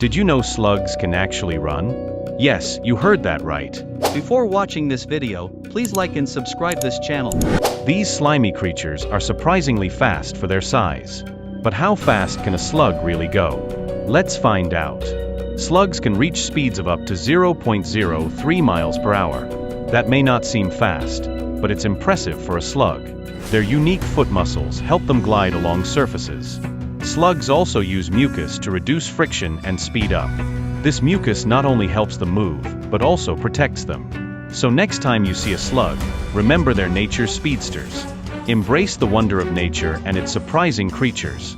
Did you know slugs can actually run? Yes, you heard that right. Before watching this video, please like and subscribe this channel. These slimy creatures are surprisingly fast for their size. But how fast can a slug really go? Let's find out. Slugs can reach speeds of up to 0.03 miles per hour. That may not seem fast, but it's impressive for a slug. Their unique foot muscles help them glide along surfaces. Slugs also use mucus to reduce friction and speed up. This mucus not only helps them move, but also protects them. So next time you see a slug, remember they're nature's speedsters. Embrace the wonder of nature and its surprising creatures.